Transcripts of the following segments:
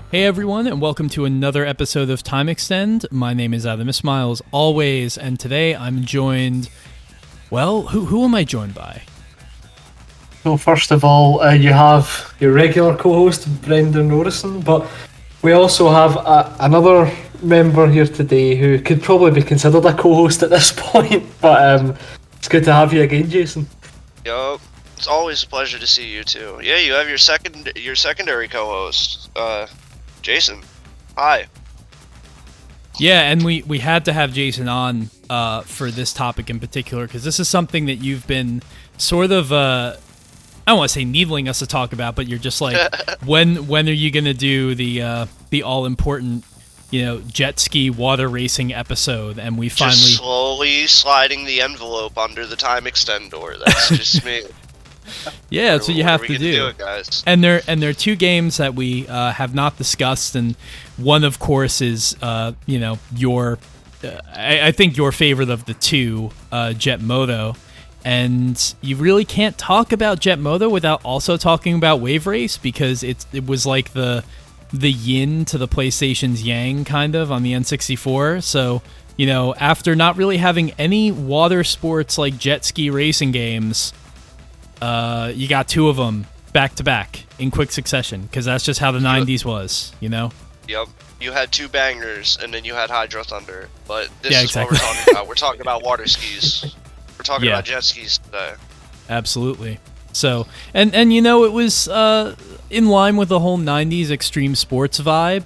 Hey everyone, and welcome to another episode of Time Extend. My name is Adam Ismail, as always, and today I'm joined. Well, who am I joined by? Well, first of all, you have your regular co-host Brendan Norrison, but we also have another member here today who could probably be considered a co-host at this point. But it's good to have you again, Jason. Yup, it's always a pleasure to see you too. Yeah, you have your secondary co-host, Jason. Hi. Yeah, and we had to have Jason on for this topic in particular because this is something that you've been sort of I don't want to say needling us to talk about, but you're just like, when are you gonna do the all important, jet ski water racing episode? And we finally just slowly sliding the envelope under the time extend door. That's just me. Yeah, that's what you have to do. It, guys. And there are two games that we have not discussed, and one, of course, is your I think your favorite of the two, Jet Moto. And you really can't talk about Jet Moto without also talking about Wave Race, because it was like the yin to the PlayStation's yang, kind of, on the N64. So, after not really having any water sports like jet ski racing games, you got two of them back to back in quick succession, because that's just how the 90s was, Yep. You had two bangers, and then you had Hydro Thunder. But this Yeah, is exactly. what we're talking about. We're talking about water skis. We're talking about jet skis today. Absolutely. So, and it was in line with the whole 90s extreme sports vibe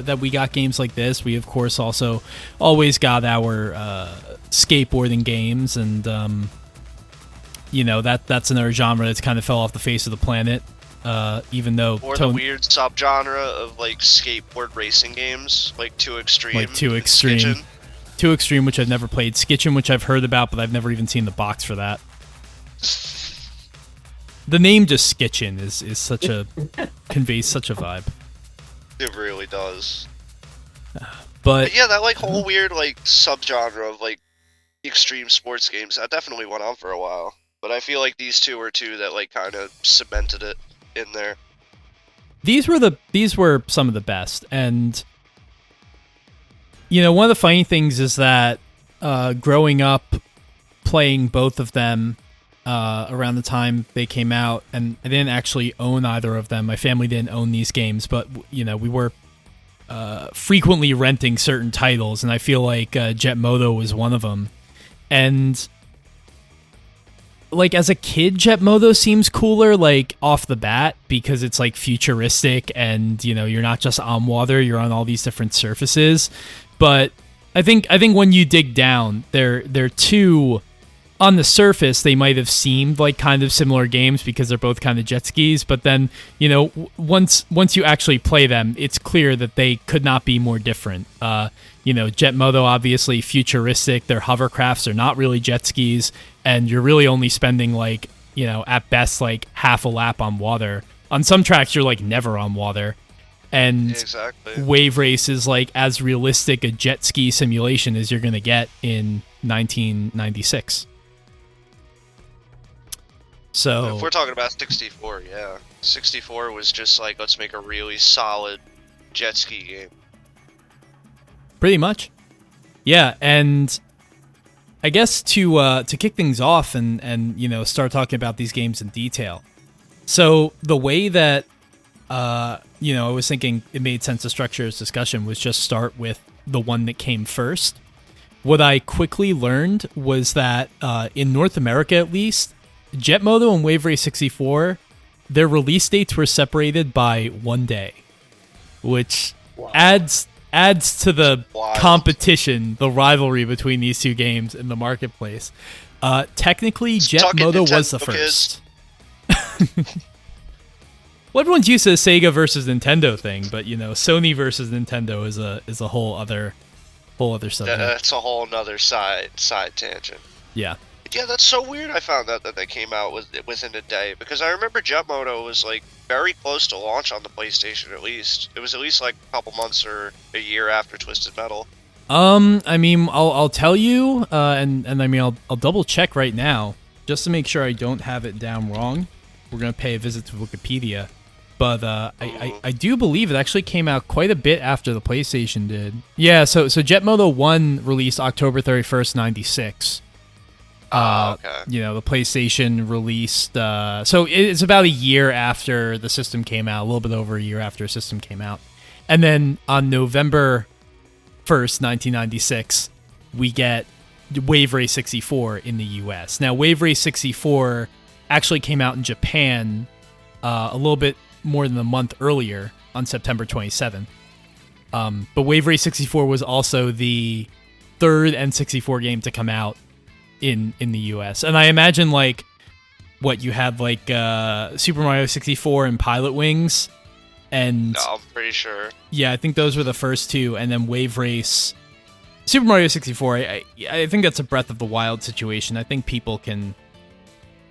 that we got games like this. We, of course, also always got our skateboarding games, and that's another genre that's kind of fell off the face of the planet, even though... Or the weird subgenre of, like, skateboard racing games, like Too Extreme. Like Too Extreme. Skitchin'. Too Extreme, which I've never played. Skitchin', which I've heard about, but I've never even seen the box for that. The name just Skitchin' is such a... conveys such a vibe. It really does. But yeah, that, like, whole weird, like, subgenre of, like, extreme sports games, that definitely went on for a while. But I feel like these two were two that, like, kind of cemented it in there. These were some of the best, and one of the funny things is that growing up playing both of them around the time they came out, and I didn't actually own either of them. My family didn't own these games, but we were frequently renting certain titles, and I feel like Jet Moto was one of them. And like, as a kid, Jet Moto seems cooler, like, off the bat, because it's like futuristic, and you're not just on water, you're on all these different surfaces. But I think when you dig down, they're two, on the surface they might have seemed like kind of similar games because they're both kind of jet skis, but then once you actually play them, it's clear that they could not be more different. Jet Moto, obviously futuristic, they're hovercrafts, they're not really jet skis, and you're really only spending, like, at best, like, half a lap on water. On some tracks you're, like, never on water. And exactly. Wave Race is, like, as realistic a jet ski simulation as you're going to get in 1996. So if we're talking about 64, yeah. 64 was just like, let's make a really solid jet ski game. Pretty much. Yeah, and I guess to kick things off and start talking about these games in detail. So the way that I was thinking it made sense to structure this discussion was just start with the one that came first. What I quickly learned was that in North America, at least, Jet Moto and Wave Race 64, their release dates were separated by 1 day, which adds to the competition, the rivalry between these two games in the marketplace. Technically, Jet Moto was the first. Well, everyone's used to the Sega versus Nintendo thing, but Sony versus Nintendo is a whole other subject. That's a whole nother side tangent. Yeah. Yeah, that's so weird. I found that they came out within a day, because I remember Jet Moto was, like, very close to launch on the PlayStation. At least it was at least like a couple months or a year after Twisted Metal. I mean, I'll tell you, and I mean, I'll double check right now just to make sure I don't have it down wrong. We're gonna pay a visit to Wikipedia, but I do believe it actually came out quite a bit after the PlayStation did. Yeah, so Jet Moto 1 released October 31st, 96. Okay. The PlayStation released, so it's about a year after the system came out, a little bit over a year after the system came out. And then on November 1st, 1996, we get Wave Race 64 in the US. Now, Wave Race 64 actually came out in Japan a little bit more than a month earlier on September 27th. But Wave Race 64 was also the third N64 game to come out in the US. And I imagine, like, what you had, like, Super Mario 64 and Pilot Wings. And No, I'm pretty sure. yeah, I think those were the first two. And then Wave Race... Super Mario 64, I think that's a Breath of the Wild situation. I think people can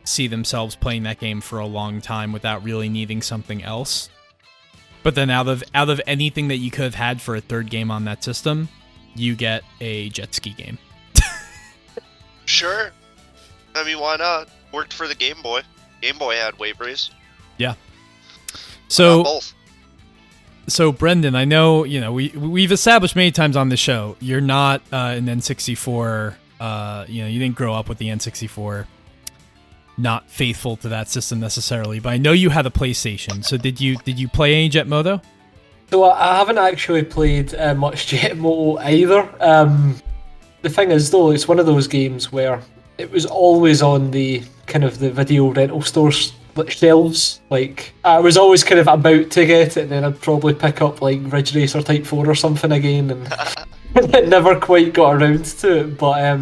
see themselves playing that game for a long time without really needing something else. But then out of anything that you could have had for a third game on that system, you get a jet ski game. Sure. I mean, why not? Worked for the Game Boy. Game Boy had Wave Race. Yeah. Why not both? So Brendan, I know we've established many times on the show you're not an N64. You didn't grow up with the N64. Not faithful to that system necessarily, but I know you had a PlayStation. So did you play any Jet Moto? So I haven't actually played much Jet Moto either. The thing is, though, it's one of those games where it was always on the kind of the video rental stores shelves. Like, I was always kind of about to get it, and then I'd probably pick up like Ridge Racer Type 4 or something again, and I never quite got around to it. But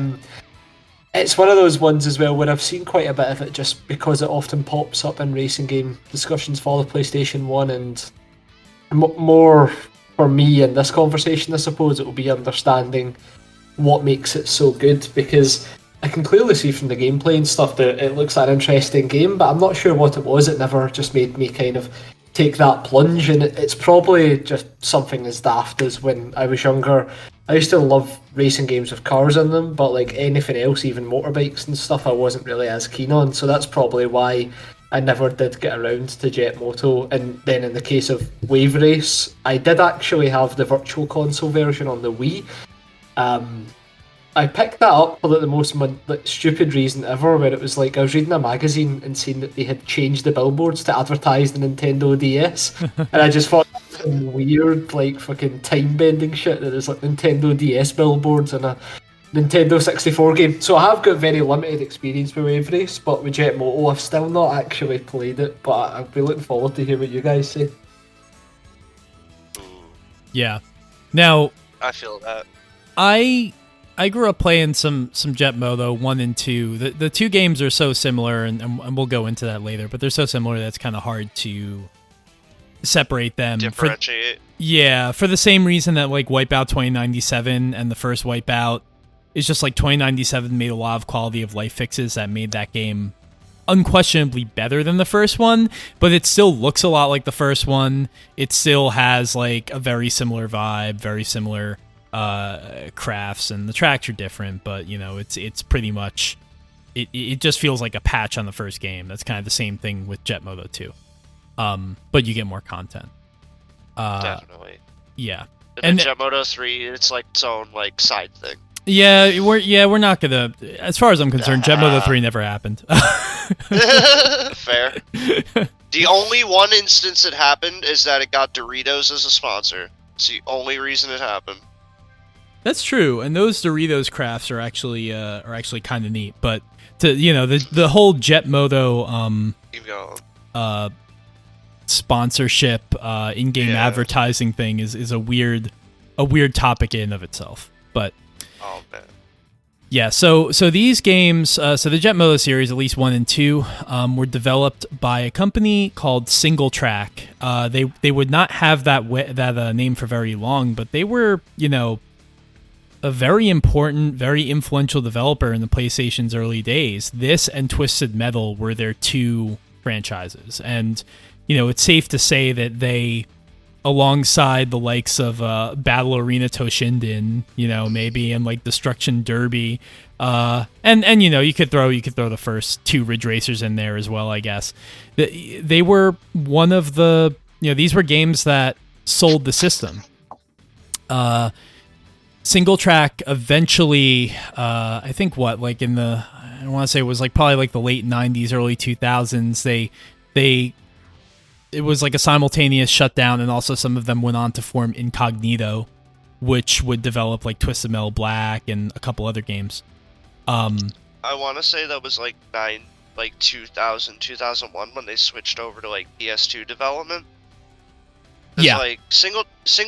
it's one of those ones as well where I've seen quite a bit of it just because it often pops up in racing game discussions for the PlayStation 1, and more for me in this conversation, I suppose, it will be understanding what makes it so good, because I can clearly see from the gameplay and stuff that it looks like an interesting game, but I'm not sure what it was. It never just made me kind of take that plunge, and it's probably just something as daft as when I was younger. I used to love racing games with cars in them, but like anything else, even motorbikes and stuff, I wasn't really as keen on, so that's probably why I never did get around to Jet Moto. And then in the case of Wave Race, I did actually have the Virtual Console version on the Wii. I picked that up for like the most stupid reason ever, where it was like I was reading a magazine and seeing that they had changed the billboards to advertise the Nintendo DS, and I just thought that's some weird like fucking time bending shit that there's like Nintendo DS billboards and a Nintendo 64 game. So I have got very limited experience with Wave Race, but with Jet Moto I've still not actually played it, but I'll be looking forward to hear what you guys say. Yeah. Now, I feel that. I grew up playing some Jet Moto 1 and 2. The two games are so similar, and we'll go into that later, but they're so similar that it's kind of hard to separate them. Differentiate. For the same reason that like Wipeout 2097 and the first Wipeout is just like 2097 made a lot of quality of life fixes that made that game unquestionably better than the first one, but it still looks a lot like the first one. It still has like a very similar vibe, very similar crafts, and the tracks are different, but it's pretty much it just feels like a patch on the first game. That's kind of the same thing with Jet Moto 2, but you get more content. Definitely. Yeah. And Jet Moto 3, it's like its own like side thing. We're not gonna, as far as I'm concerned, Jet Moto 3 never happened. Fair. The only one instance it happened is that it got Doritos as a sponsor. It's the only reason it happened. That's true, and those Doritos crafts are actually kind of neat. But the whole Jet Moto Keep going. Sponsorship in-game advertising thing is a weird topic in and of itself. But oh man. Yeah, so these games, so the Jet Moto series, at least 1 and 2, were developed by a company called Single Track. They would not have that name for very long, but they were, a very important, very influential developer in the PlayStation's early days. This and Twisted Metal were their two franchises, and it's safe to say that they, alongside the likes of Battle Arena Toshinden, maybe, and like Destruction Derby, and you could throw the first two Ridge Racers in there as well, I guess. They were one of the these were games that sold the system. Single track eventually, I think I want to say it was like probably like the late 90s, early 2000s. It was like a simultaneous shutdown, and also some of them went on to form Incognito, which would develop like Twisted Metal Black and a couple other games. I want to say that was like 2000, 2001 when they switched over to like PS2 development. Yeah. Like single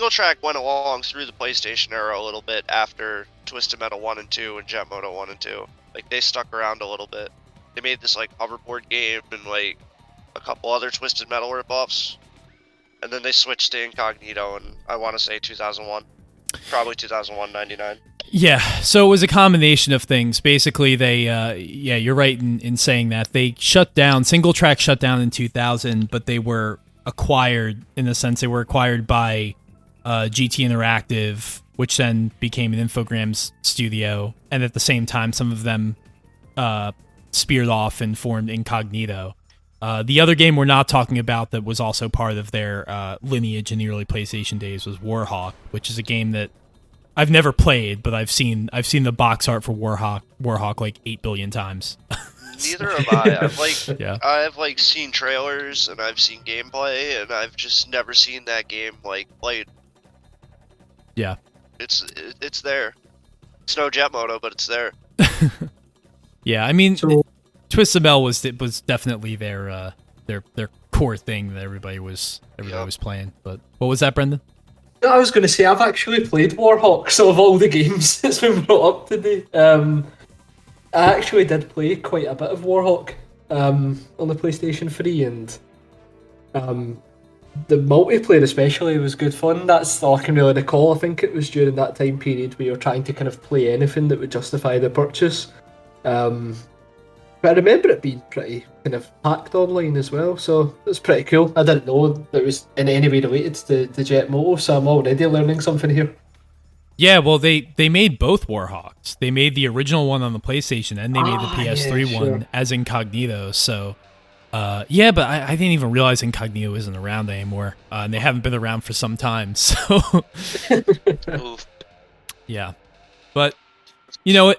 track went along through the PlayStation era a little bit after Twisted Metal 1 and 2 and Jet Moto 1 and 2. Like they stuck around a little bit. They made this like hoverboard game and like a couple other Twisted Metal ripoffs. And then they switched to Incognito, and I want to say 2001. Probably 2001, 99. Yeah, so it was a combination of things. Basically, they, you're right in saying that. They shut down, Single Track shut down in 2000, but they were acquired, in the sense they were acquired by GT Interactive, which then became an Infogrames studio. And at the same time, some of them speared off and formed Incognito. The other game we're not talking about that was also part of their lineage in the early PlayStation days was Warhawk, which is a game that I've never played, but I've seen the box art for Warhawk like 8 billion times. Neither have I. Yeah. I've seen trailers and I've seen gameplay, and I've just never seen that game like played. Yeah. It's there. It's no Jet Moto, but it's there. Yeah, I mean, Twisted Metal was definitely their core thing that everybody was playing. But what was that, Brendan? I was going to say, I've actually played Warhawk, so of all the games that's been brought up today, I actually did play quite a bit of Warhawk on the PlayStation 3, and the multiplayer especially was good fun. That's all I can really recall. I think it was during that time period where you were trying to kind of play anything that would justify the purchase. But I remember it being pretty kind of packed online as well, so it was pretty cool. I didn't know that it was in any way related to Jet Moto, so I'm already learning something here. Yeah, well, they made both Warhawks. They made the original one on the PlayStation, and they made the PS3 one as Incognito. So, but I didn't even realize Incognito isn't around anymore, and they haven't been around for some time. So, yeah. But,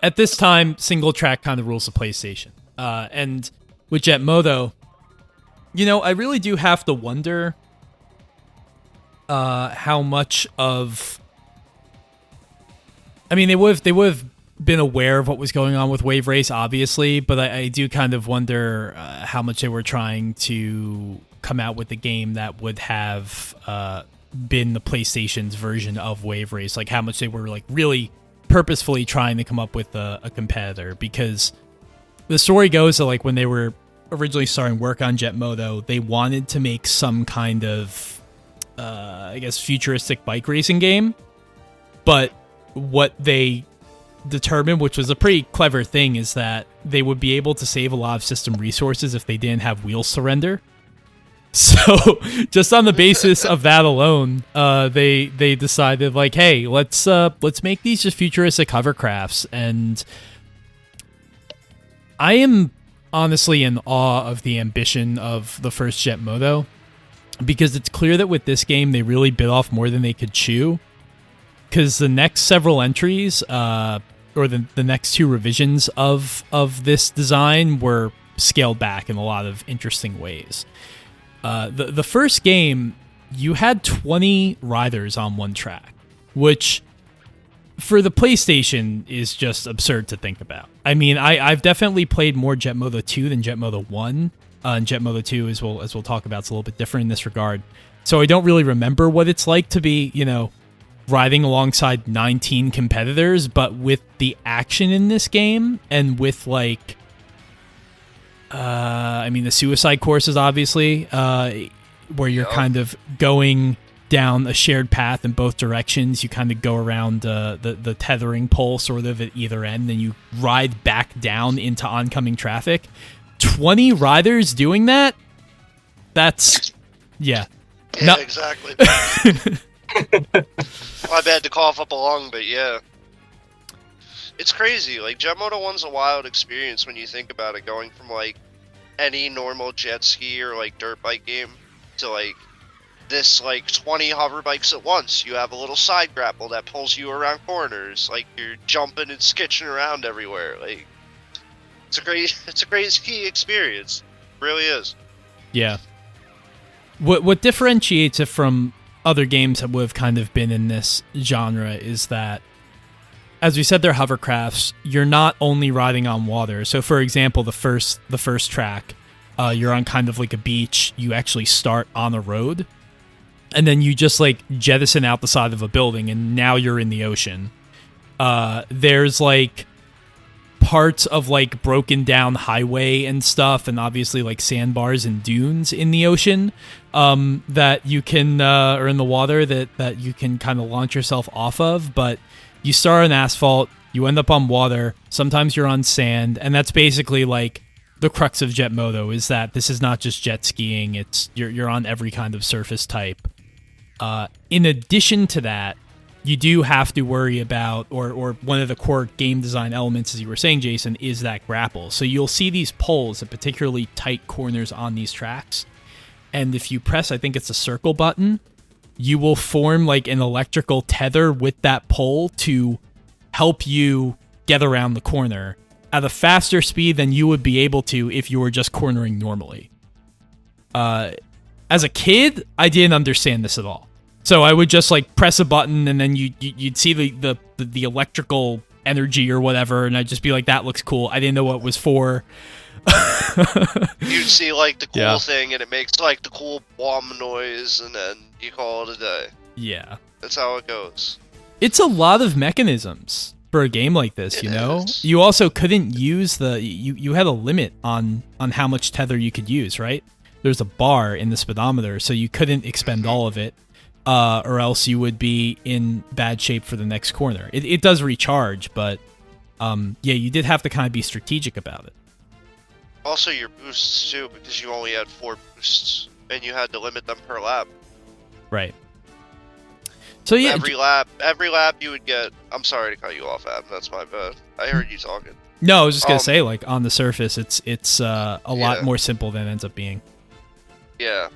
at this time, single track kind of rules the PlayStation. And with Jet Moto, I really do have to wonder how much of... I mean, they would have been aware of what was going on with Wave Race, obviously, but I do kind of wonder how much they were trying to come out with a game that would have been the PlayStation's version of Wave Race, like how much they were like really purposefully trying to come up with a competitor, because the story goes that like when they were originally starting work on Jet Moto, they wanted to make some kind of futuristic bike racing game, but what they determined, which was a pretty clever thing, is that they would be able to save a lot of system resources if they didn't have wheel surrender. So just on the basis of that alone, they decided like, hey, let's make these just futuristic hovercrafts. And I am honestly in awe of the ambition of the first Jet Moto, because it's clear that with this game they really bit off more than they could chew. Because the next several entries, or the next two revisions of this design were scaled back in a lot of interesting ways. The first game, you had 20 riders on one track, which for the PlayStation is just absurd to think about. I mean, I've definitely played more Jet Moto 2 than Jet Moto 1. And Jet Moto 2, as we'll talk about, is a little bit different in this regard. So I don't really remember what it's like to be, riding alongside 19 competitors, but with the action in this game and with like the suicide courses, obviously, where you're kind of going down a shared path in both directions. You kind of go around the tethering pole sort of at either end, and you ride back down into oncoming traffic. 20 riders doing that? That's... Yeah. Yeah, exactly. My bad to cough up a lung, but yeah. It's crazy. Like, Jet Moto 1's a wild experience when you think about it, going from, like, any normal jet ski or, like, dirt bike game to, like, this like 20 hover bikes at once. You have a little side grapple that pulls you around corners. Like you're jumping and skitching around everywhere. Like it's a great ski experience. It really is. Yeah. What differentiates it from other games that would have kind of been in this genre is that, as we said, they're hovercrafts. You're not only riding on water. So, for example, the first track, you're on kind of like a beach. You actually start on a road, and then you just like jettison out the side of a building, and now you're in the ocean. There's like parts of like broken down highway and stuff, and obviously like sandbars and dunes in the ocean that you can or in the water that you can kind of launch yourself off of. But you start on asphalt, you end up on water, sometimes you're on sand, and that's basically like the crux of Jet Moto, is that this is not just jet skiing, it's you're on every kind of surface type. In addition to that, you do have to worry about, or one of the core game design elements, as you were saying, Jason, is that grapple. So you'll see these poles at particularly tight corners on these tracks, and if you press, I think it's a circle button, you will form like an electrical tether with that pole to help you get around the corner at a faster speed than you would be able to if you were just cornering normally. As a kid, I didn't understand this at all. So I would just like press a button, and then you'd see the electrical energy or whatever, and I'd just be like, that looks cool. I didn't know what it was for. You'd see like the cool thing, and it makes like the cool bomb noise, and then you call it a day. Yeah. That's how it goes. It's a lot of mechanisms for a game like this, you know? Is. You also couldn't use you had a limit on how much tether you could use, right? There's a bar in the speedometer, so you couldn't expend all of it, or else you would be in bad shape for the next corner. It does recharge, but you did have to kind of be strategic about it. Also your boosts too, because you only had 4 boosts, and you had to limit them per lap. Right. So yeah, every lap you would get. I'm sorry to cut you off, Adam. That's my bad. I heard you talking. No, I was just gonna say, like, on the surface, it's a lot more simple than it ends up being. Yeah,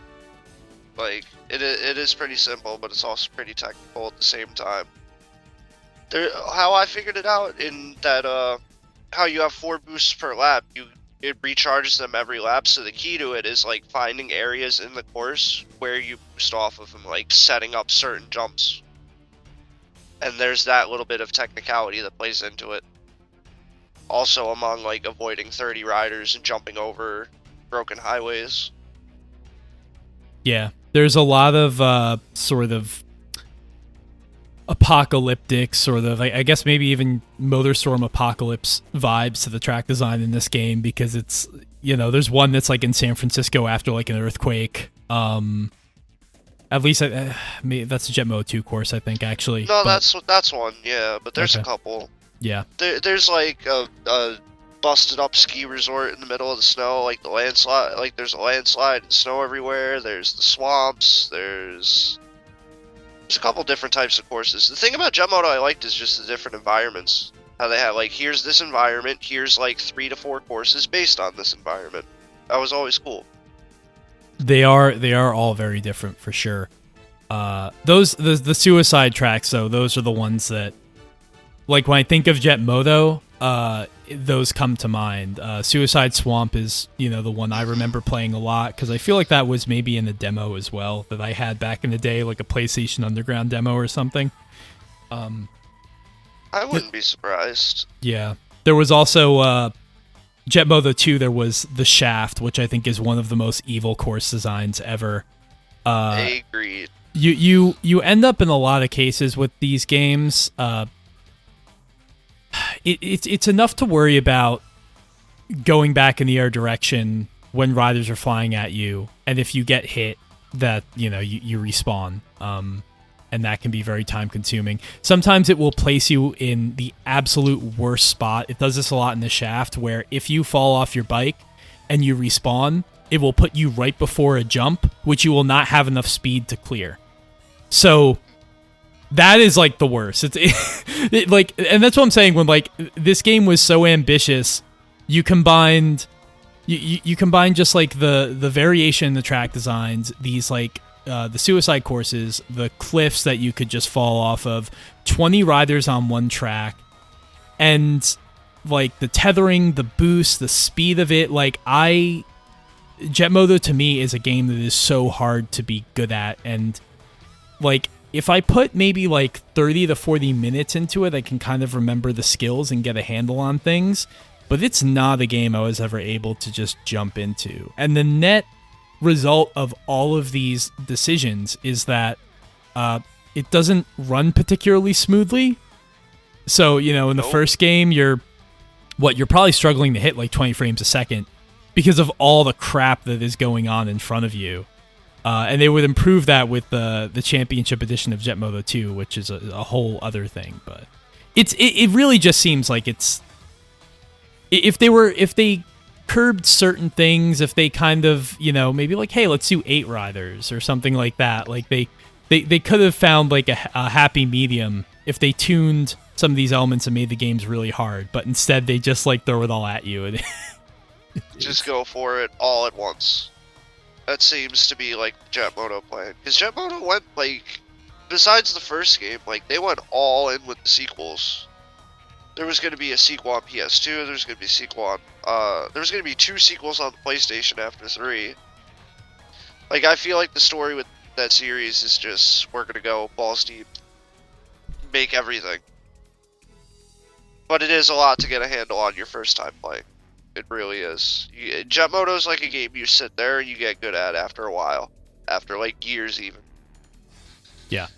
like it is pretty simple, but it's also pretty technical at the same time. How I figured it out in that how you have 4 boosts per lap, it recharges them every lap. So the key to it is like finding areas in the course where you boost off of them, like setting up certain jumps. And there's that little bit of technicality that plays into it. Also among like avoiding 30 riders and jumping over broken highways. Yeah, there's a lot of sort of apocalyptic, sort of, I guess maybe even Motorstorm Apocalypse vibes to the track design in this game, because it's, you know, there's one that's like in San Francisco after like an earthquake. At least that's a Jet Moto 2 course, I think, actually. No, that's one, yeah, but there's a couple. Yeah. There's like a busted up ski resort in the middle of the snow, like the landslide, like there's a landslide and snow everywhere. There's the swamps, there's a couple different types of courses. The thing about Jet Moto I liked is just the different environments. How they have like, here's this environment, here's like 3 to 4 courses based on this environment. That was always cool. They are all very different for sure. The suicide tracks though, those are the ones that, like, when I think of Jet Moto, those come to mind. Suicide Swamp is, you know, the one I remember playing a lot, because I feel like that was maybe in a demo as well that I had back in the day, like a PlayStation Underground demo or something. I wouldn't be surprised. Yeah. There was also Jet Moto 2, there was The Shaft, which I think is one of the most evil course designs ever. Agreed. You end up in a lot of cases with these games, it's enough to worry about going back in the air direction when riders are flying at you, and if you get hit, that, you know, you respawn, and that can be very time consuming. Sometimes it will place you in the absolute worst spot. It does this a lot in The Shaft, where if you fall off your bike and you respawn, it will put you right before a jump, which you will not have enough speed to clear. So that is like the worst. It like, and that's what I'm saying, when like this game was so ambitious, you combined just like the variation in the track designs, these like the suicide courses, the cliffs that you could just fall off of, 20 riders on one track, and like the tethering, the boost, the speed of it. Like Jet Moto to me is a game that is so hard to be good at, and like if I put maybe like 30 to 40 minutes into it, I can kind of remember the skills and get a handle on things. But it's not a game I was ever able to just jump into. And the net result of all of these decisions is that it doesn't run particularly smoothly. So, you know, in the first game, you're probably struggling to hit like 20 frames a second because of all the crap that is going on in front of you. And they would improve that with the championship edition of Jet Moto 2, which is a whole other thing. But it really just seems like it's... If they curbed certain things, if they kind of, you know, maybe like, hey, let's do 8 riders or something like that. Like they could have found like a happy medium if they tuned some of these elements and made the games really hard. But instead they just like throw it all at you. And just go for it all at once. That seems to be like Jet Moto plan. Because Jet Moto went like, besides the first game, like they went all in with the sequels. There was going to be a sequel on PS2. There was going to be a sequel on. There was going to be 2 sequels on the PlayStation after 3. Like I feel like the story with that series is just we're going to go balls deep, make everything. But it is a lot to get a handle on your first time playing. It really is. Jet Moto is like a game you sit there and you get good at after a while, after like years even. Yeah.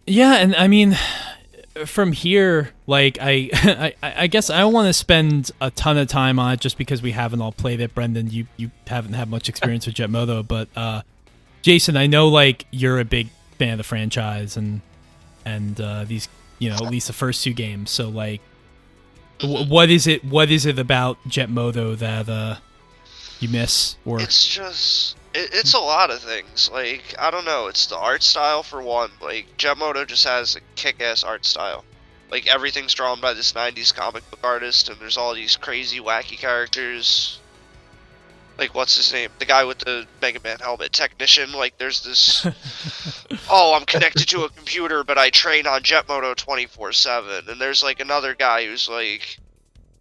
Yeah, and I mean, from here, like, I guess I don't want to spend a ton of time on it just because we haven't all played it. Brendan, you haven't had much experience with Jet Moto, but Jason, I know like you're a big fan of the franchise and these, you know, at least the first 2 games. So like, what is it about Jet Moto that you miss? Or it's just. It's a lot of things. Like, I don't know, it's the art style for one. Like, Jet Moto just has a kick-ass art style. Like, everything's drawn by this 90s comic book artist, and there's all these crazy, wacky characters. Like, what's his name? The guy with the Mega Man helmet, Technician. Like, there's this... oh, I'm connected to a computer, but I train on Jet Moto 24/7. And there's, like, another guy who's, like...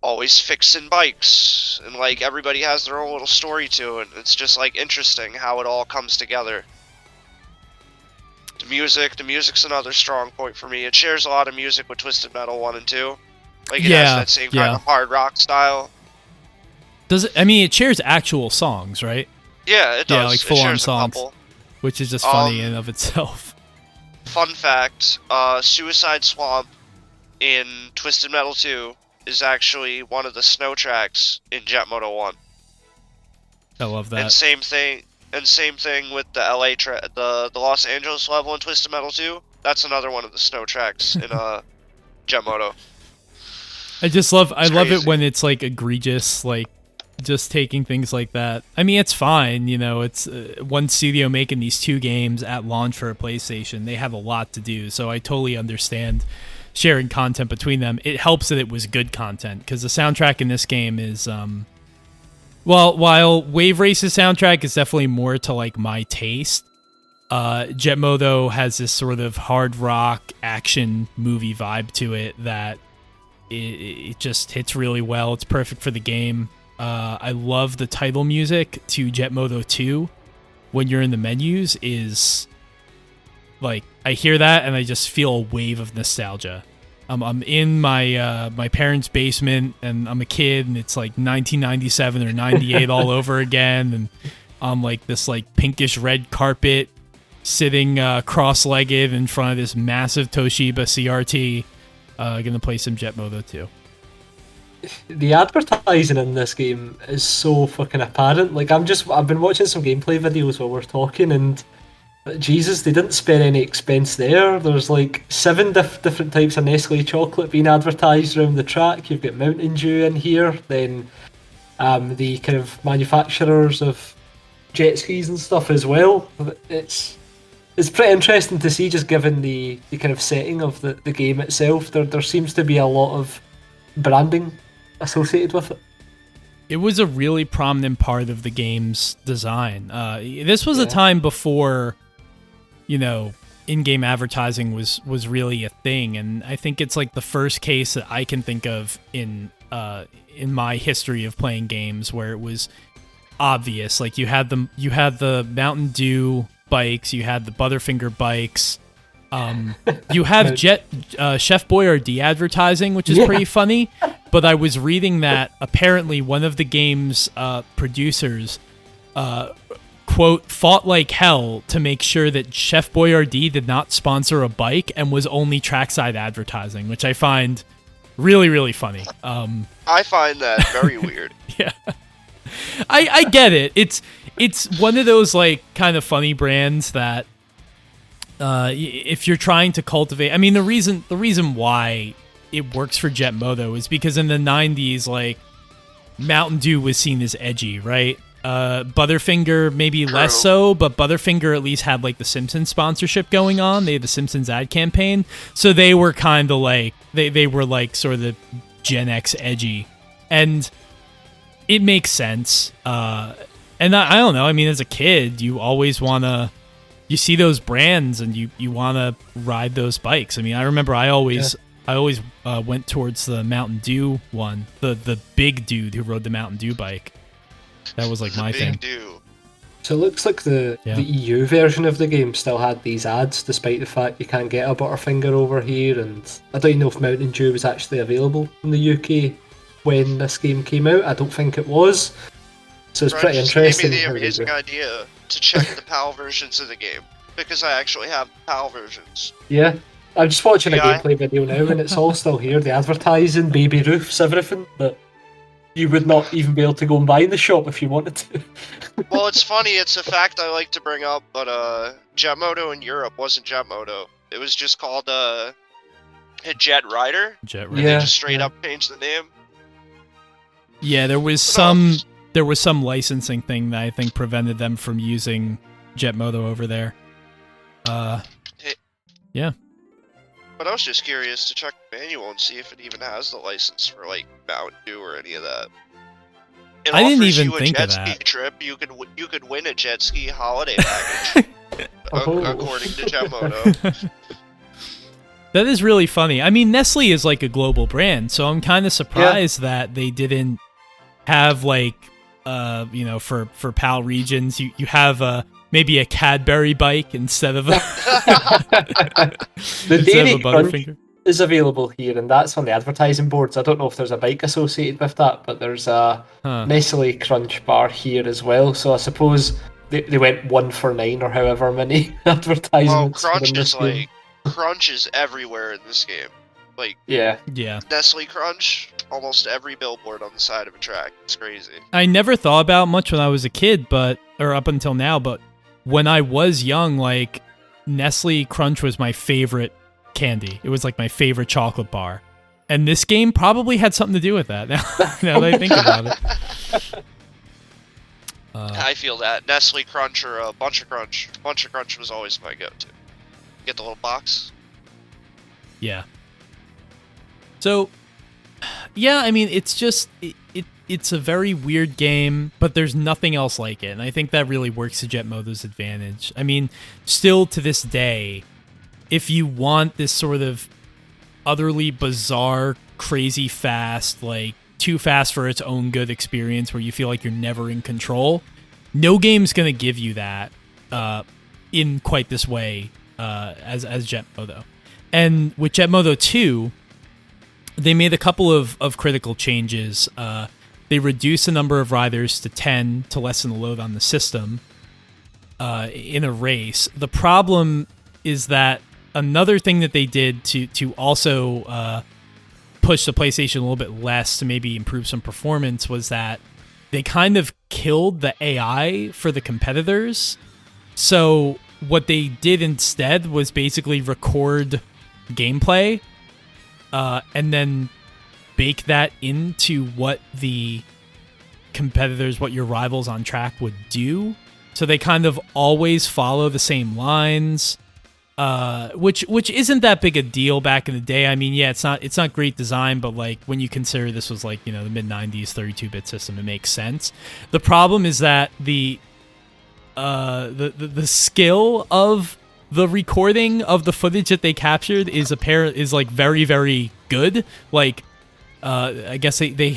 always fixing bikes, and like everybody has their own little story to it. It's just like interesting how it all comes together. The music's another strong point for me. It shares a lot of music with Twisted Metal 1 and 2. Like it has that same kind of hard rock style. Does it? I mean, it shares actual songs, right? Yeah, it does. Yeah, like full-on songs, couple. which is just funny in and of itself. Fun fact: Suicide Swamp in Twisted Metal 2 is actually one of the snow tracks in Jet Moto 1. I love that. And same thing with the LA the Los Angeles level in Twisted Metal 2. That's another one of the snow tracks in Jet Moto. I love it when it's like egregious, like just taking things like that. I mean, it's fine, you know, it's one studio making these 2 games at launch for a PlayStation. They have a lot to do, so I totally understand sharing content between them. It helps that it was good content, because the soundtrack in this game is well, while Wave Race's soundtrack is definitely more to like my taste, Jet Moto has this sort of hard rock action movie vibe to it that it just hits really well. It's perfect for the game. I love the title music to Jet Moto 2 when you're in the menus. Is like, I hear that and I just feel a wave of nostalgia. I'm in my my parents' basement and I'm a kid and it's like 1997 or 98 all over again, and I'm like this like pinkish red carpet sitting cross-legged in front of this massive Toshiba CRT, gonna play some Jet Moto 2. The advertising in this game is so fucking apparent. Like I've been watching some gameplay videos while we're talking, and Jesus, they didn't spare any expense there. There's like 7 different types of Nestle chocolate being advertised around the track. You've got Mountain Dew in here, then the kind of manufacturers of jet skis and stuff as well. It's pretty interesting to see, just given the kind of setting of the game itself. There seems to be a lot of branding associated with it. It was a really prominent part of the game's design. This was a time before, in-game advertising was really a thing, and I think it's like the first case that I can think of in my history of playing games where it was obvious. Like you had the Mountain Dew bikes, you had the Butterfinger bikes, you have Chef Boyardee advertising, which is pretty funny. But I was reading that apparently one of the game's producers, quote, fought like hell to make sure that Chef Boyardee did not sponsor a bike and was only trackside advertising, which I find really, really funny. I find that very weird. Yeah. I get it. It's one of those like kind of funny brands that if you're trying to cultivate, I mean the reason why it works for Jet Moto is because in the 90s, like Mountain Dew was seen as edgy, right? Butterfinger maybe less so, but Butterfinger at least had like the Simpsons sponsorship going on. They had the Simpsons ad campaign, so they were kind of like they were like sort of the Gen X edgy, and it makes sense. And I don't know. I mean, as a kid, you always you see those brands and you want to ride those bikes. I mean, I remember I always went towards the Mountain Dew one, the big dude who rode the Mountain Dew bike. That was like my thing. So it looks like the EU version of the game still had these ads, despite the fact you can't get a Butterfinger over here. And I don't know if Mountain Dew was actually available in the UK when this game came out. I don't think it was. So it's pretty interesting. Gave me the amazing idea to check the PAL versions of the game, because I actually have PAL versions. Yeah. I'm just watching a gameplay video now, and it's all still here. The advertising, baby roofs, everything that you would not even be able to go and buy in the shop if you wanted to. Well, it's funny. It's a fact I like to bring up, but Jet Moto in Europe wasn't Jet Moto. It was just called Jet Rider. Jet Rider. They just straight up changed the name. Yeah, there was some licensing thing that I think prevented them from using Jet Moto over there. Yeah. But I was just curious to check the manual and see if it even has the license for like Mountain Dew or any of that. It I didn't even you think a of jet that. ski trip. You could win a jet ski holiday package, according to Jet Moto. That is really funny. I mean, Nestle is like a global brand, so I'm kind of surprised that they didn't have like, for PAL regions, you have maybe a Cadbury bike instead of a the Dairy Butterfinger. Crunch is available here, and that's on the advertising boards. I don't know if there's a bike associated with that, but there's a Nestle Crunch bar here as well. So I suppose they went 1 for 9 or however many advertisements. Oh, Crunch is like Crunch is everywhere in this game. Like yeah, Nestle Crunch, almost every billboard on the side of a track. It's crazy. I never thought about much when I was a kid, or up until now, but when I was young, like Nestle Crunch was my favorite candy. It was like my favorite chocolate bar. And this game probably had something to do with that, now that I think about it. I feel that. Nestle Crunch or a Bunch of Crunch. Bunch of Crunch was always my go-to. Get the little box. Yeah. So, yeah, I mean, it's just... It's a very weird game, but there's nothing else like it, and I think that really works to Jet Moto's advantage. I mean, still to this day, if you want this sort of utterly bizarre, crazy fast, like too fast for its own good experience where you feel like you're never in control, no game's going to give you that in quite this way as Jet Moto. And with Jet Moto 2, they made a couple of critical changes. They reduced the number of riders to 10 to lessen the load on the system in a race. The problem is that another thing that they did to also push the PlayStation a little bit less to maybe improve some performance was that they kind of killed the AI for the competitors. So what they did instead was basically record gameplay and then bake that into what the competitors, what your rivals on track would do. So they kind of always follow the same lines. which isn't that big a deal back in the day. I mean, yeah, it's not great design, but like when you consider this was like, you know, the mid 90s 32-bit system, it makes sense. The problem is that the skill of the recording of the footage that they captured is like very, very good. Like I guess they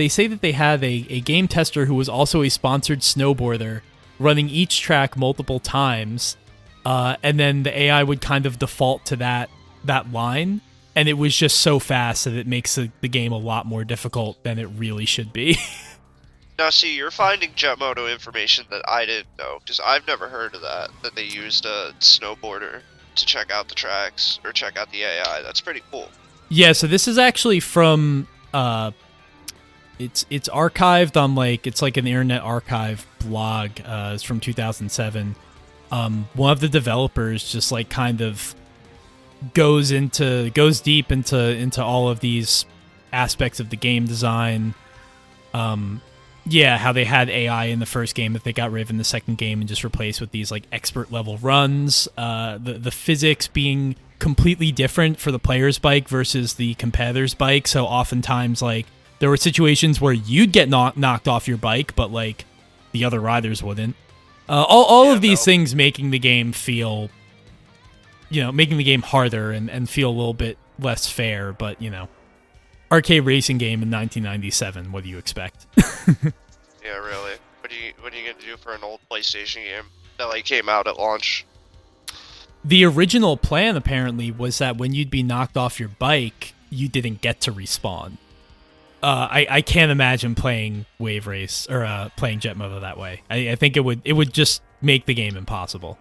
say that they had a game tester who was also a sponsored snowboarder running each track multiple times. And then the AI would kind of default to that line, and it was just so fast that it makes the game a lot more difficult than it really should be. Now, see, you're finding JetMoto information that I didn't know, because I've never heard of that they used a snowboarder to check out the tracks or check out the AI. That's pretty cool. Yeah, so this is actually from it's archived on it's like an Internet Archive blog. It's from 2007. One of the developers just like kind of goes deep into all of these aspects of the game design. How they had AI in the first game that they got rid of in the second game and just replaced with these like expert level runs. The physics being completely different for the player's bike versus the competitor's bike. So oftentimes like there were situations where you'd get knocked off your bike, but like the other riders wouldn't. All of these things making the game feel, making the game harder and feel a little bit less fair, but, arcade racing game in 1997, what do you expect? Yeah, really. What are you going to do for an old PlayStation game that, came out at launch? The original plan, apparently, was that when you'd be knocked off your bike, you didn't get to respawn. I can't imagine playing Wave Race or playing Jet Moto that way. I think it would just make the game impossible.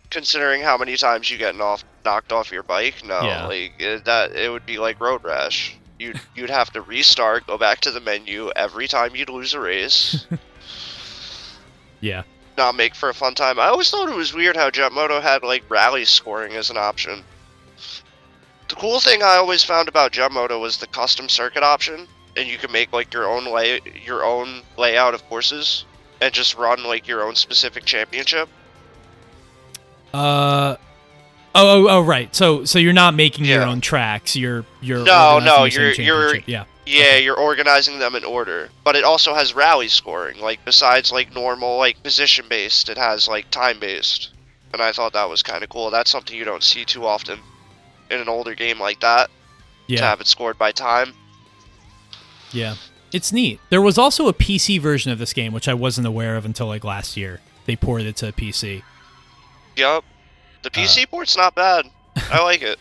Considering how many times you get knocked off your bike, no, yeah. It would be like Road Rash. You'd have to restart, go back to the menu every time you'd lose a race. Yeah. Not make for a fun time. I always thought it was weird how Jet Moto had rally scoring as an option. The cool thing I always found about Jet Moto was the custom circuit option. And you can make your own layout of courses and just run your own specific championship. Right. So you're not making your own tracks. You're you're organizing them in order. But it also has rally scoring. Besides normal position based, it has time based. And I thought that was kind of cool. That's something you don't see too often in an older game like that. Yeah. To have it scored by time. Yeah, it's neat. There was also a PC version of this game, which I wasn't aware of until last year. They ported it to PC. Yup. The PC port's not bad. I like it.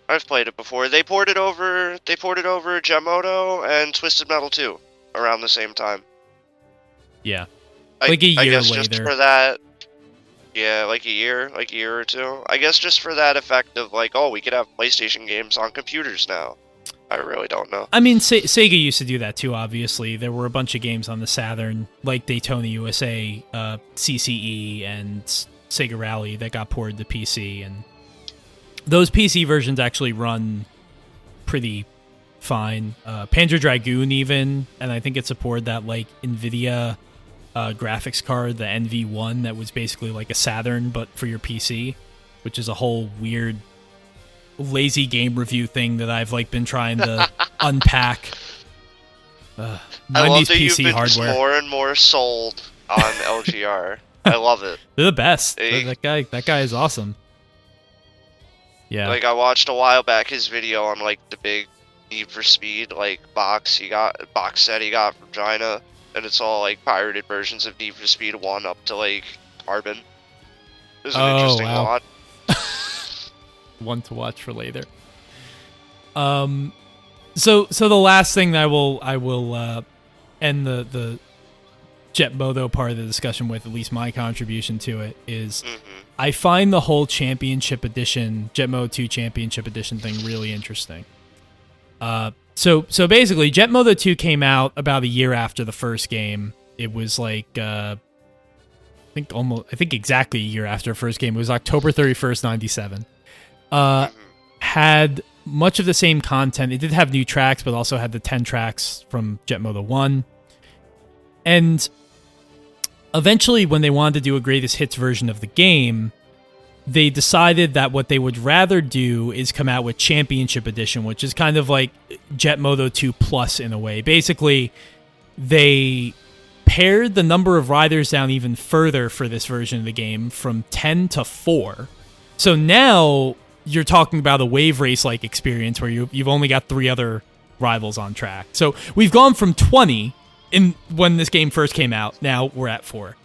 I've played it before. They ported over Jet Moto and Twisted Metal 2 around the same time. Yeah. A year I guess later. Just for that. Yeah, a year or two. I guess just for that effect of we could have PlayStation games on computers now. I really don't know. I mean, Sega used to do that too, obviously. There were a bunch of games on the Saturn, like Daytona USA, CCE, and Sega Rally that got ported to PC. And those PC versions actually run pretty fine. Panzer Dragoon even, and I think it supported that NVIDIA graphics card, the NV1, that was basically like a Saturn, but for your PC, which is a whole weird lazy game review thing that I've been trying to unpack. I love that you've been hardware. More and more sold on LGR. I love it. They're the best. That guy is awesome. Yeah. I watched a while back his video on the big Need for Speed box set he got from China, and it's all pirated versions of Need for Speed 1 up to Carbon. It was an interesting lot. One to watch for later. So the last thing that I will end the Jet Moto part of the discussion with, at least my contribution to it, is I find the whole Championship Edition, Jet Moto 2 Championship Edition thing really interesting. So basically, Jet Moto 2 came out about a year after the first game. It was I think exactly a year after the first game. It was October 31st, 97. Had much of the same content. It did have new tracks, but also had the 10 tracks from Jet Moto 1. And eventually, when they wanted to do a greatest hits version of the game, they decided that what they would rather do is come out with Championship Edition, which is kind of like Jet Moto 2 Plus in a way. Basically, they pared the number of riders down even further for this version of the game from 10 to 4. So now you're talking about a wave race-like experience where you've only got 3 other rivals on track. So we've gone from 20 when this game first came out. Now we're at 4.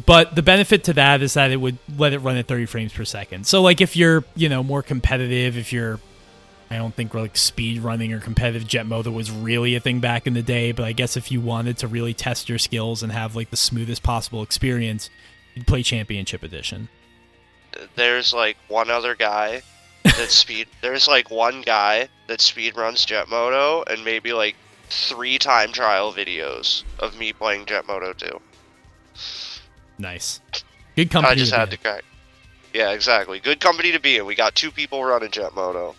But the benefit to that is that it would let it run at 30 frames per second. So like if you're, more competitive, if you're, I don't think like speed running or competitive Jet Moto was really a thing back in the day, but I guess if you wanted to really test your skills and have like the smoothest possible experience, you'd play Championship Edition. There's like one other guy there's like one guy that speed runs Jet Moto and maybe like 3 time trial videos of me playing Jet Moto 2. Nice. Good company. I just had to crack. Yeah, exactly. Good company to be in. We got 2 people running Jet Moto.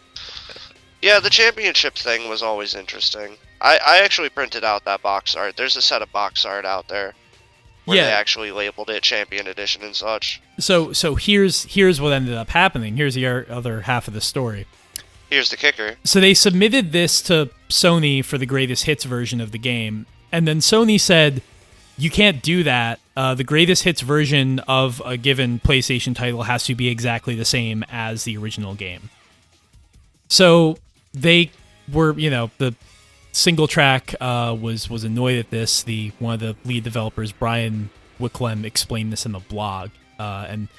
Yeah, the championship thing was always interesting. I actually printed out that box art. There's a set of box art out there where they actually labeled it Champion Edition and such. So here's what ended up happening. Here's the other half of the story. Here's the kicker. So they submitted this to Sony for the greatest hits version of the game, and then Sony said, you can't do that. The greatest hits version of a given PlayStation title has to be exactly the same as the original game. So they were, the single track was annoyed at this. One of the lead developers, Brian Wicklem, explained this in the blog. And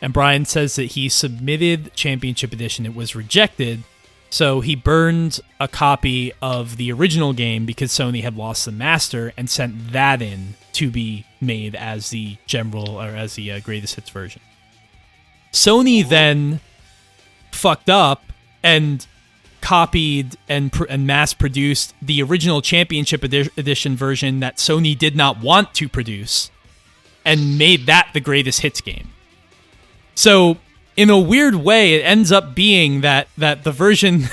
Brian says that he submitted Championship Edition. It was rejected. So he burned a copy of the original game because Sony had lost the master and sent that in to be made as the greatest hits version. Sony then fucked up and copied and mass-produced the original Championship Edition version that Sony did not want to produce and made that the greatest hits game. So in a weird way, it ends up being that the version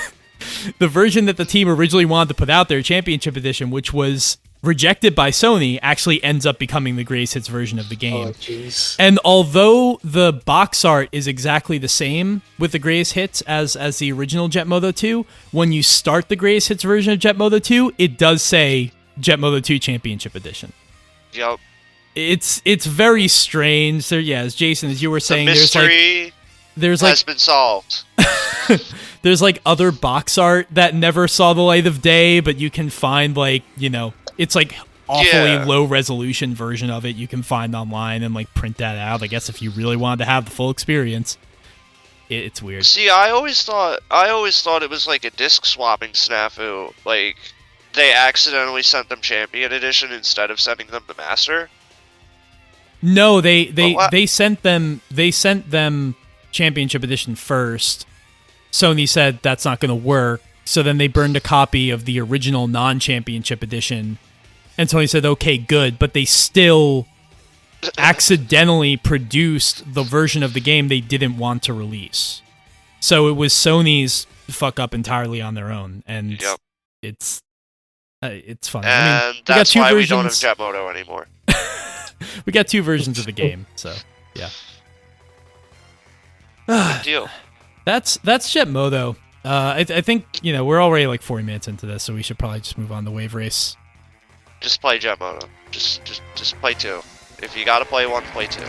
that the team originally wanted to put out there, Championship Edition, which was rejected by Sony, actually ends up becoming the greatest hits version of the game. Oh, jeez. And although the box art is exactly the same with the greatest hits as the original Jet Moto 2, when you start the greatest hits version of Jet Moto 2, it does say Jet Moto 2 Championship Edition. Yep. It's very strange. There, as Jason, as you were saying, the mystery has been solved. There's like other box art that never saw the light of day, but you can find it's like awfully low resolution version of it you can find online and like print that out. I guess if you really wanted to have the full experience. It's weird. See, I always thought it was like a disc swapping snafu. Like they accidentally sent them Champion Edition instead of sending them the Master. No, they sent them Championship Edition first. Sony said that's not going to work. So then they burned a copy of the original non-Championship Edition. And Sony said, okay, good. But they still accidentally produced the version of the game they didn't want to release. So it was Sony's fuck up entirely on their own. And it's funny. And that's why we don't have Jet Moto anymore. We got 2 versions of the game. So, yeah. Good deal. That's Jet Moto. I think, we're already like 40 minutes into this, so we should probably just move on to Wave Race. Just play Jet Moto. Just play 2. If you gotta play 1, play 2.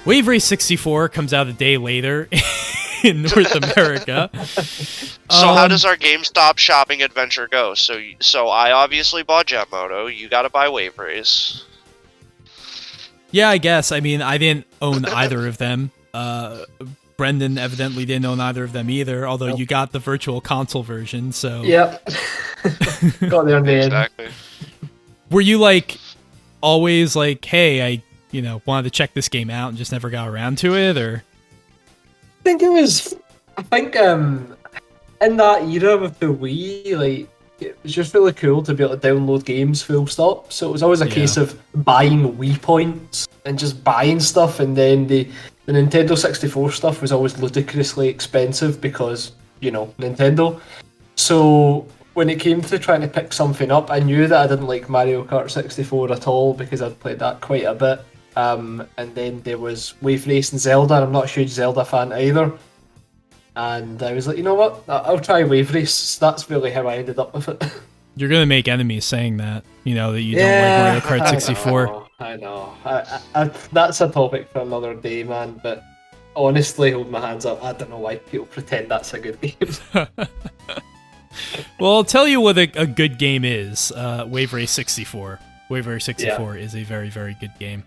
Wave Race 64 comes out a day later in North America. So how does our GameStop shopping adventure go? So I obviously bought Jet Moto. You got to buy Wave Race. Yeah, I guess. I mean, I didn't own either of them. Brendan evidently didn't own either of them either, although you got the virtual console version, so... Yep. Got there in the end. Exactly. Were you, like, always like, hey, I wanted to check this game out and just never got around to it, or? I think in that era with the Wii, like, it was just really cool to be able to download games full stop. So it was always a case of buying Wii points and just buying stuff, and then the Nintendo 64 stuff was always ludicrously expensive because, Nintendo. So when it came to trying to pick something up, I knew that I didn't like Mario Kart 64 at all because I'd played that quite a bit. And then there was Wave Race and Zelda, and I'm not a huge Zelda fan either. And I was like, you know what? I'll try Wave Race. That's really how I ended up with it. You're going to make enemies saying that, that you don't like Mario Kart 64. I know. I that's a topic for another day, man. But honestly, hold my hands up. I don't know why people pretend that's a good game. Well, I'll tell you what a good game is. Wave Race 64. Wave Race 64 is a very, very good game.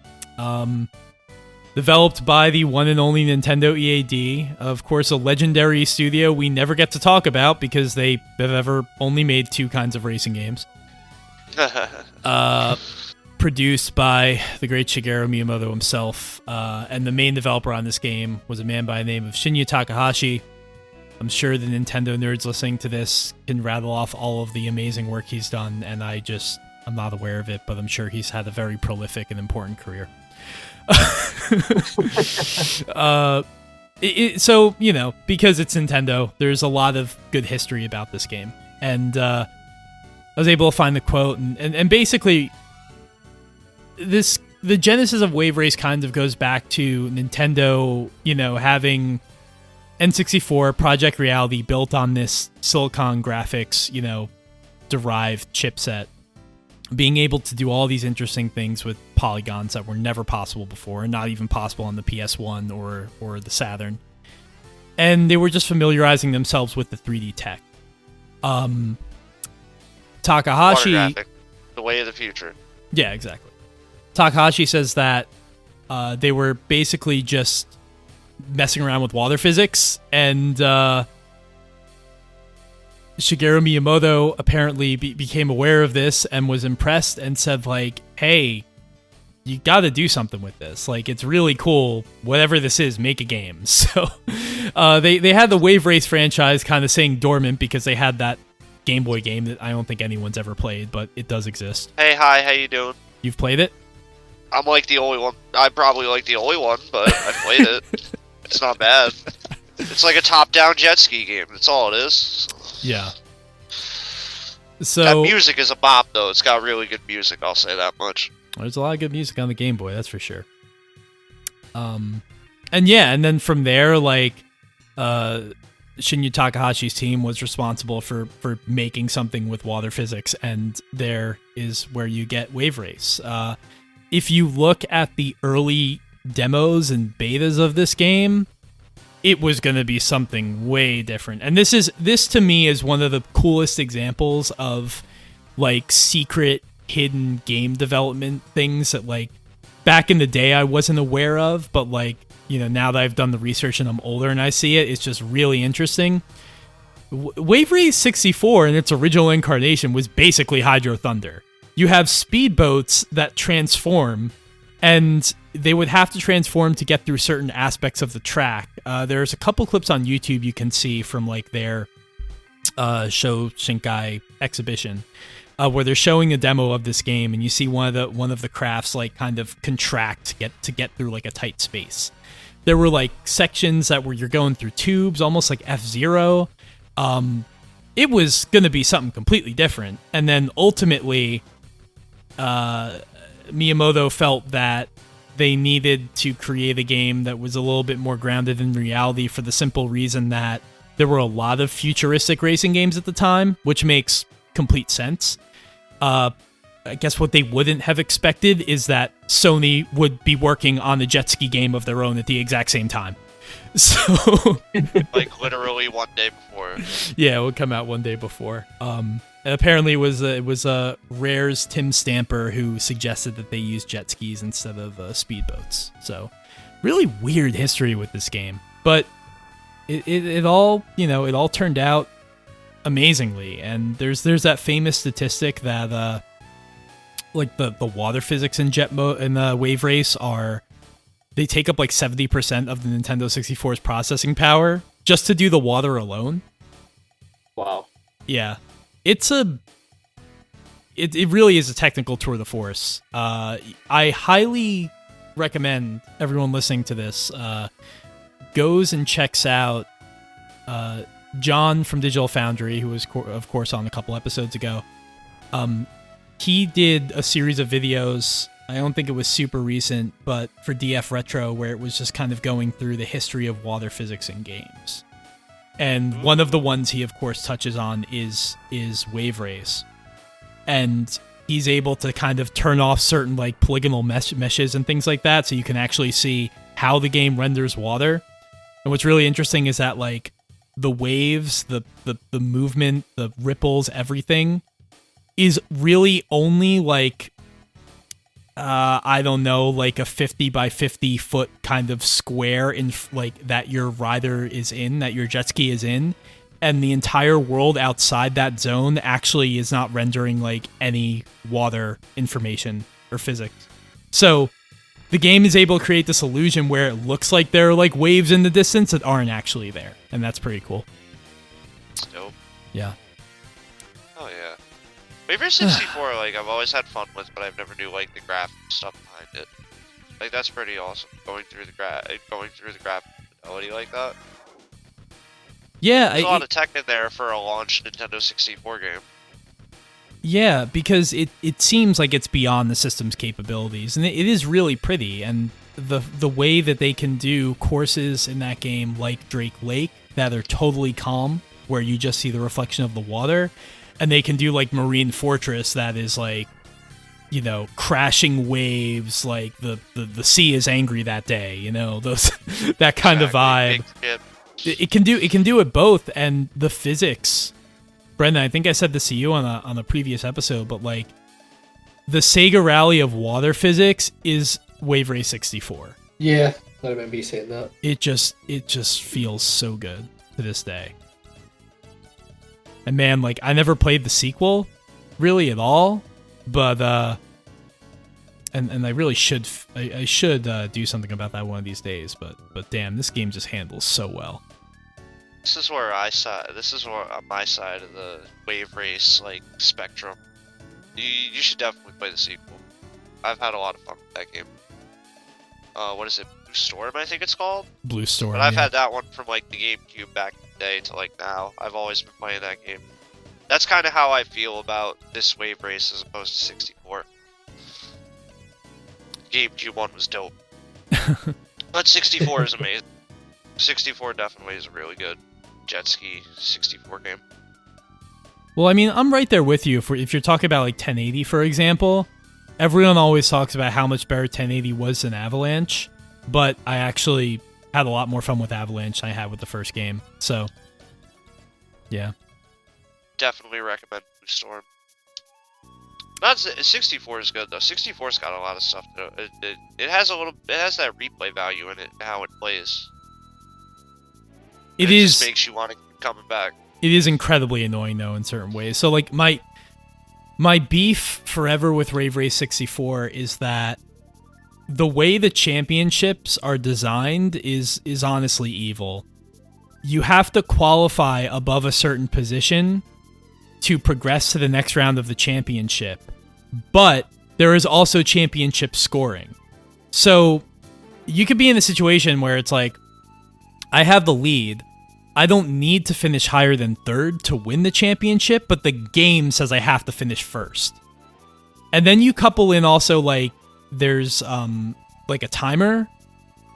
Developed by the one and only Nintendo EAD, of course, a legendary studio we never get to talk about because they have ever only made 2 kinds of racing games. Produced by the great Shigeru Miyamoto himself, and the main developer on this game was a man by the name of Shinya Takahashi. I'm sure the Nintendo nerds listening to this can rattle off all of the amazing work he's done, and I'm not aware of it, but I'm sure he's had a very prolific and important career. So, because it's Nintendo, there's a lot of good history about this game. And I was able to find the quote, and basically, the genesis of Wave Race kind of goes back to Nintendo, having N64 Project Reality built on this Silicon Graphics, derived chipset. Being able to do all these interesting things with polygons that were never possible before, and not even possible on the PS1 or the Saturn. And they were just familiarizing themselves with the 3D tech. Takahashi... Water graphic, the way of the future. Yeah, exactly. Takahashi says that they were basically just messing around with water physics, and Shigeru Miyamoto apparently became aware of this and was impressed and said, like, hey, you got to do something with this. Like, it's really cool. Whatever this is, make a game. So they had the Wave Race franchise kind of staying dormant because they had that Game Boy game that I don't think anyone's ever played, but it does exist. Hey, hi, how you doing? You've played it? I'm like the only one. I'm probably like the only one, but I played it. It's not bad. It's like a top-down jet ski game. That's all it is. Yeah. So that music is a bop, though. It's got really good music. I'll say that much. There's a lot of good music on the Game Boy, that's for sure. And then from there, like, Shinya Takahashi's team was responsible for making something with water physics, and there is where you get Wave Race. If you look at the early demos and betas of this game, it was going to be something way different. And this to me is one of the coolest examples of, like, secret hidden game development things that, like, back in the day I wasn't aware of, but, like, now that I've done the research and I'm older and I see it, it's just really interesting. Wave Race 64 in its original incarnation was basically Hydro Thunder. You have speedboats that transform, and they would have to transform to get through certain aspects of the track. There's a couple clips on YouTube you can see from, like, their Show Shinkai exhibition, where they're showing a demo of this game, and you see one of the crafts, like, kind of contract to get through, like, a tight space. There were, like, sections that where you're going through tubes, almost like F-Zero. It was going to be something completely different. And then ultimately, Miyamoto felt that they needed to create a game that was a little bit more grounded in reality, for the simple reason that there were a lot of futuristic racing games at the time, which makes complete sense. I guess what they wouldn't have expected is that Sony would be working on a jet ski game of their own at the exact same time. So, like literally one day before. Yeah, it would come out one day before. And apparently, it was Rare's Tim Stamper who suggested that they use jet skis instead of speedboats. So, really weird history with this game, but it all turned out amazingly. And there's that famous statistic that like the water physics in Wave Race they take up like 70% of the Nintendo 64's processing power just to do the water alone. Wow. Yeah. It really is a technical tour de force. I highly recommend everyone listening to this goes and checks out John from Digital Foundry, who was of course on a couple episodes ago. He did a series of videos, I don't think it was super recent, but for DF Retro, where it was just kind of going through the history of water physics in games. And one of the ones he, of course, touches on is Wave Race. And he's able to kind of turn off certain like polygonal meshes and things like that, so you can actually see how the game renders water. And what's really interesting is that like the waves, the movement, the ripples, everything is really only like I don't know, like a 50 by 50 foot kind of square in like that your rider is in, that your jet ski is in, and the entire world outside that zone actually is not rendering like any water information or physics. So the game is able to create this illusion where it looks like there are like waves in the distance that aren't actually there, and that's pretty cool. It's dope. Yeah. Oh yeah. Wave Race 64, like I've always had fun with, but I've never knew like the graph stuff behind it. Like that's pretty awesome. Going through the graph fidelity like that. Yeah, There's a lot of tech in there for a launch Nintendo 64 game. Yeah, because it seems like it's beyond the system's capabilities, and it is really pretty. And the way that they can do courses in that game, like Drake Lake, that are totally calm, where you just see the reflection of the water. And they can do like Marine Fortress that is like, you know, crashing waves, like the sea is angry that day, you know, those that kind of vibe. It can do it both, and the physics. Brendan, I think I said this to you on a previous episode, but like the Sega Rally of water physics is Wave Race 64. Yeah, I remember you saying that. It just feels so good to this day. And man, like I never played the sequel really at all, but and I really should I should do something about that one of these days, but damn, this game just handles so well. This is where on my side of the Wave Race like spectrum. You should definitely play the sequel. I've had a lot of fun with that game. What is it? Blue Storm, I think it's called? Blue Storm. But I've had that one from like the GameCube back in the day to like now. I've always been playing that game. That's kind of how I feel about this Wave Race as opposed to 64. GameCube one was dope. But 64 is amazing. 64 definitely is a really good jet ski 64 game. Well, I mean, I'm right there with you. If you're talking about like 1080, for example, everyone always talks about how much better 1080 was than Avalanche, but I actually had a lot more fun with Avalanche than I had with the first game. So, yeah. Definitely recommend Blue Storm. Not 64 is good though. 64's got a lot of stuff. It has that replay value in it and how it plays. It just makes you want to keep coming back. It is incredibly annoying though in certain ways. So like my beef forever with Wave Race 64 is that the way the championships are designed is honestly evil. You have to qualify above a certain position to progress to the next round of the championship, but there is also championship scoring. So you could be in a situation where it's like, I have the lead, I don't need to finish higher than third to win the championship, but the game says I have to finish first. And then you couple in also like there's like a timer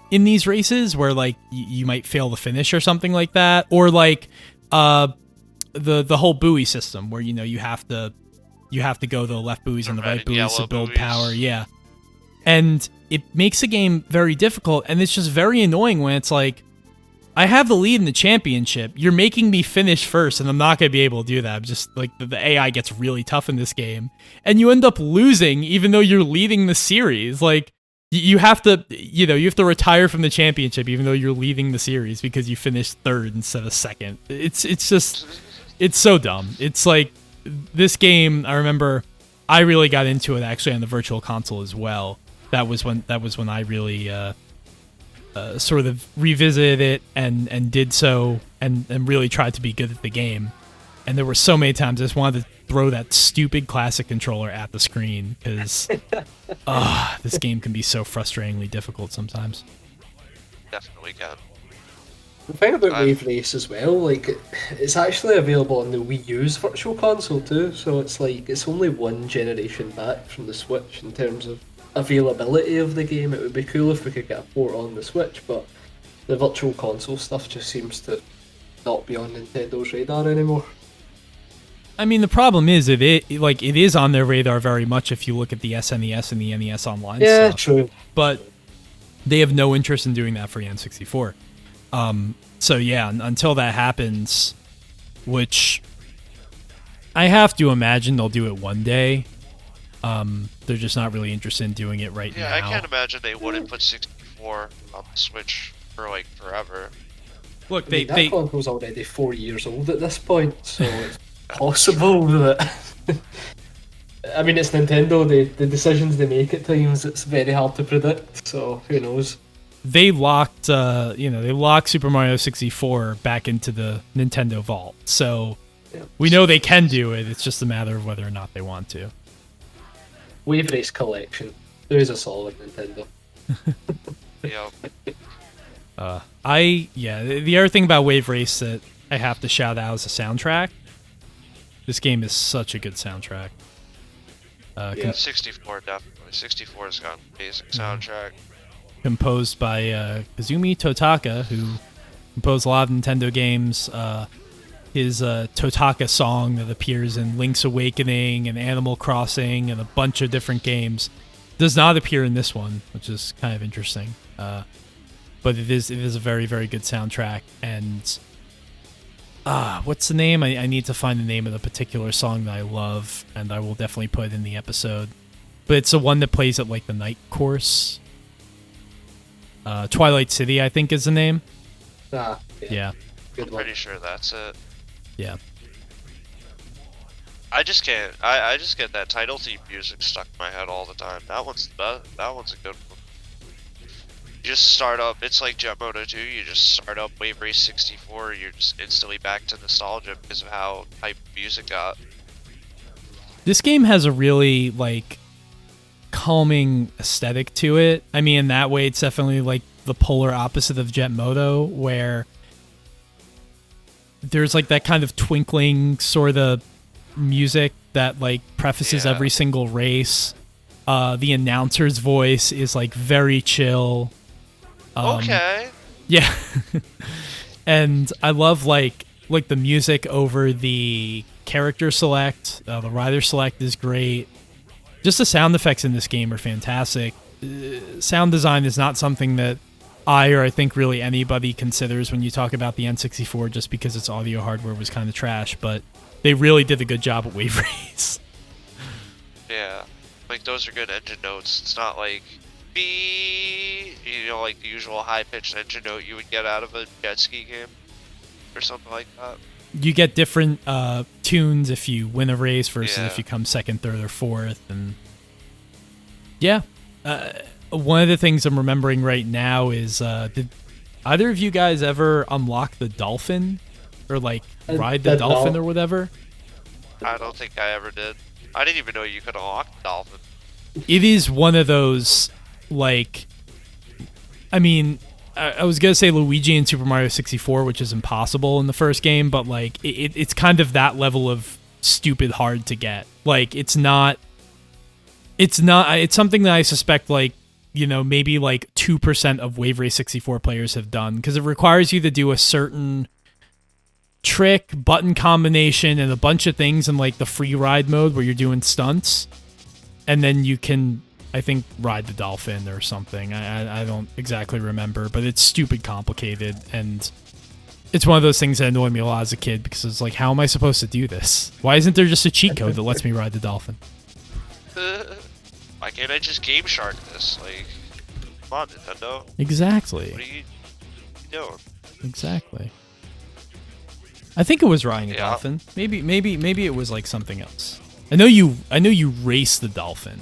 in these races where like you might fail the finish or something like that, or like the whole buoy system where you know you have to you have to go the left buoys and the red right and buoys to yellow build buoys. power. Yeah. And it makes the game very difficult, and it's just very annoying when it's like, I have the lead in the championship. You're making me finish first, and I'm not going to be able to do that. I'm just like, the AI gets really tough in this game, and you end up losing even though you're leading the series. Like, you have to, you have to retire from the championship even though you're leading the series because you finished third instead of second. It's just, it's so dumb. It's like, this game, I remember I really got into it actually on the virtual console as well. That was when I really sort of revisited it and did so and really tried to be good at the game. And there were so many times I just wanted to throw that stupid classic controller at the screen because this game can be so frustratingly difficult sometimes. Definitely can. The thing about Wave Race as well, like, it's actually available on the Wii U's virtual console too, so it's like, it's only one generation back from the Switch in terms of availability of the game. It would be cool if we could get a port on the Switch, but the virtual console stuff just seems to not be on Nintendo's radar anymore. I mean, the problem is it is on their radar very much if you look at the SNES and the NES Online stuff. Yeah, true. But they have no interest in doing that for the N64. So yeah, until that happens, which I have to imagine they'll do it one day. They're just not really interested in doing it right now. Yeah, I can't imagine they wouldn't put 64 on the Switch for like forever. Look, that console's already 4 years old at this point, so it's possible that. I mean, it's Nintendo. The decisions they make at times, it's very hard to predict. So who knows? They locked, Super Mario 64 back into the Nintendo vault. So we know they can do it. It's just a matter of whether or not they want to. Wave Race Collection. There is a solid Nintendo. Yep. The other thing about Wave Race that I have to shout out is the soundtrack. This game is such a good soundtrack. 64 definitely. 64's got an amazing soundtrack. Composed by Kazumi Totaka, who composed a lot of Nintendo games. His Totaka song that appears in Link's Awakening and Animal Crossing and a bunch of different games does not appear in this one, which is kind of interesting. But it is a very, very good soundtrack. And what's the name? I need to find the name of the particular song that I love, and I will definitely put it in the episode. But it's the one that plays at like the night course. Twilight City, I think, is the name. Yeah. Good I'm one. pretty sure that's it. Yeah. I just can't. I just get that title theme music stuck in my head all the time. That one's a good one. You just start up. It's like Jet Moto 2. You just start up Wave Race 64. You're just instantly back to nostalgia because of how hype music got. This game has a really calming aesthetic to it. I mean, in that way, it's definitely like the polar opposite of Jet Moto, where there's like that kind of twinkling sort of music that like prefaces every single race. The announcer's voice is like very chill. Okay. Yeah. And I love like the music over the character select. The rider select is great. Just the sound effects in this game are fantastic. Sound design is not something that I think really anybody considers when you talk about the N64, just because its audio hardware was kind of trash, but they really did a good job at Wave Race. Yeah. Like, those are good engine notes. It's not like like the usual high-pitched engine note you would get out of a jet ski game or something like that. You get different tunes if you win a race versus if you come second, third, or fourth. And yeah, one of the things I'm remembering right now is did either of you guys ever unlock the dolphin or ride the dolphin or whatever? I don't think I ever did. I didn't even know you could unlock the dolphin. It is one of those I mean, I was gonna say Luigi in Super Mario 64, which is impossible in the first game, but it's kind of that level of stupid hard to get. It's something that I suspect maybe 2% of Wave Race 64 players have done, because it requires you to do a certain trick, button combination, and a bunch of things in like the free ride mode where you're doing stunts, and then you can, I think, ride the dolphin or something. I don't exactly remember, but it's stupid complicated, and it's one of those things that annoyed me a lot as a kid because it's like, how am I supposed to do this? Why isn't there just a cheat code that lets me ride the dolphin? Why can't I just Game Shark this? Like, come on, Nintendo. Exactly. What are you doing? Exactly. I think it was riding a dolphin. Maybe it was like something else. I know you race the dolphin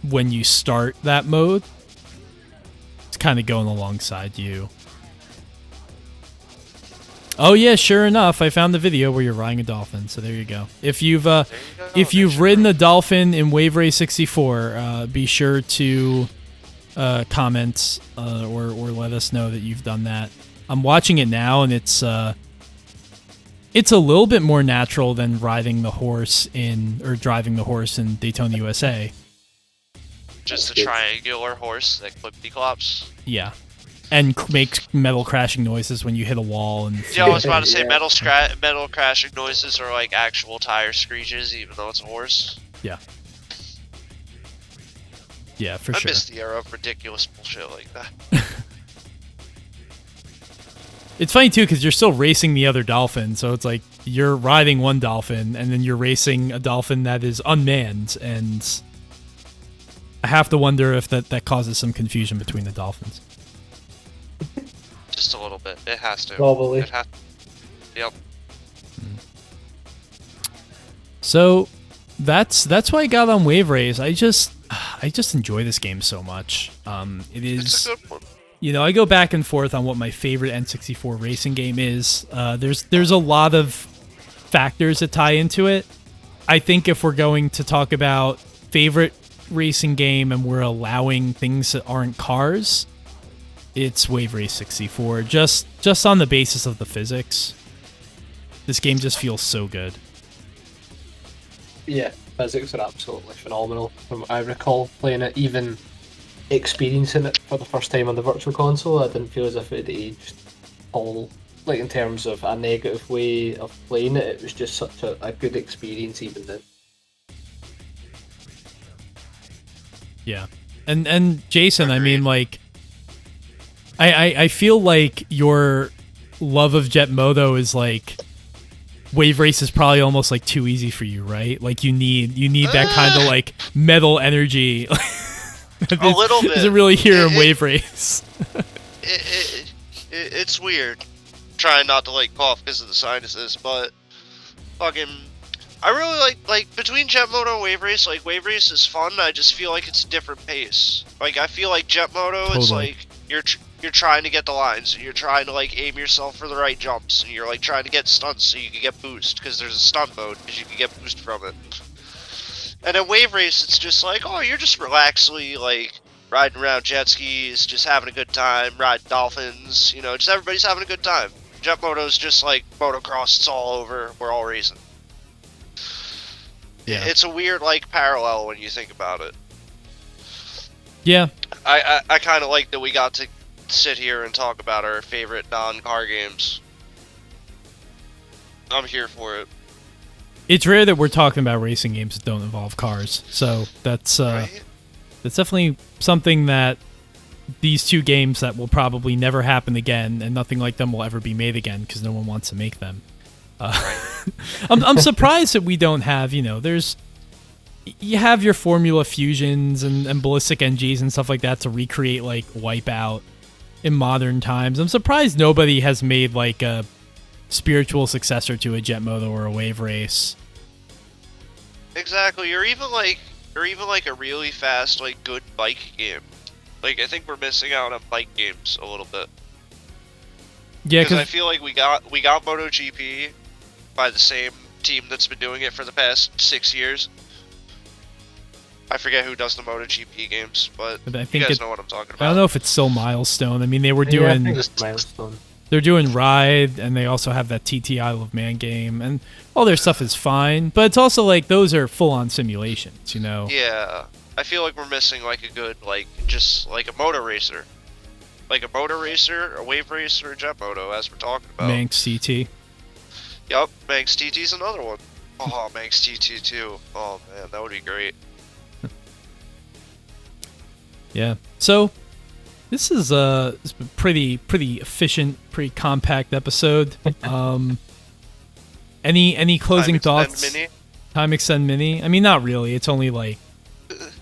when you start that mode. It's kind of going alongside you. Oh yeah, sure enough, I found the video where you're riding a dolphin. So there you go. If you've ridden a dolphin in Wave Race 64, be sure to comment or let us know that you've done that. I'm watching it now, and it's a little bit more natural than driving the horse in Daytona USA. Just a triangular horse that clippity clops. Yeah. And makes metal crashing noises when you hit a wall. And yeah, I was about to say metal crashing noises are like actual tire screeches, even though it's a horse. Yeah. Yeah, for sure. I miss the era of ridiculous bullshit like that. It's funny too because you're still racing the other dolphin, so it's like you're riding one dolphin and then you're racing a dolphin that is unmanned, and I have to wonder if that causes some confusion between the dolphins. Just a little bit. It has to. Probably. Yep. So that's why I got on Wave Race. I just enjoy this game so much. It is. It's a good one. You know, I go back and forth on what my favorite N64 racing game is. There's a lot of factors that tie into it. I think if we're going to talk about favorite racing game and we're allowing things that aren't cars, it's Wave Race 64. Just on the basis of the physics. This game just feels so good. Yeah, physics are absolutely phenomenal. From what I recall playing it, even experiencing it for the first time on the Virtual Console, I didn't feel as if it had aged all, like in terms of a negative way of playing it. It was just such a good experience even then. Yeah. And Jason, I mean, like, I feel like your love of Jet Moto is like, Wave Race is probably almost like too easy for you, right? Like you need that kind of like metal energy. A little bit. Doesn't really hear in Wave Race. It's weird. Trying not to like cough because of the sinuses, but fucking, I really like between Jet Moto and Wave Race. Like Wave Race is fun. I just feel like it's a different pace. Like I feel like Jet Moto, it's like you're trying to get the lines, and you're trying to like aim yourself for the right jumps, and you're like trying to get stunts so you can get boost because there's a stunt mode because you can get boost from it. And in Wave Race, it's just like, oh, you're just relaxedly like riding around jet skis, just having a good time, riding dolphins. You know, just everybody's having a good time. Jet Moto's just like motocross. It's all over. We're all racing. Yeah. It's a weird like parallel when you think about it. Yeah. I kind of like that we got to sit here and talk about our favorite non-car games. I'm here for it. It's rare that we're talking about racing games that don't involve cars, so that's Right? that's definitely something that these two games that will probably never happen again, and nothing like them will ever be made again because no one wants to make them. I'm surprised that we don't have, you know, you have your Formula Fusions and Ballistic NGs and stuff like that to recreate like Wipeout in modern times. I'm surprised nobody has made like a spiritual successor to a Jet Moto or a Wave Race. Exactly. Or even like a really fast, like good bike game. Like I think we're missing out on bike games a little bit. Yeah, because I feel like we got MotoGP by the same team that's been doing it for the past 6 years. I forget who does the MotoGP games, but I think you guys know what I'm talking about. I don't know if it's still Milestone. I mean, they were doing. Yeah, I think it's Milestone. They're doing Ride, and they also have that TT Isle of Man game, and all their stuff is fine. But it's also like those are full-on simulations, you know? Yeah, I feel like we're missing like a good, like just like a motor racer, like a motor racer, a Wave Racer, a Jet Moto, as we're talking about. Manx CT. Yup, Manx TT's another one. Oh, Manx TT too. Oh man, that would be great. Yeah. So this is it's been pretty efficient, pretty compact episode. Any closing thoughts? Mini? Time extend mini? I mean, not really. It's only like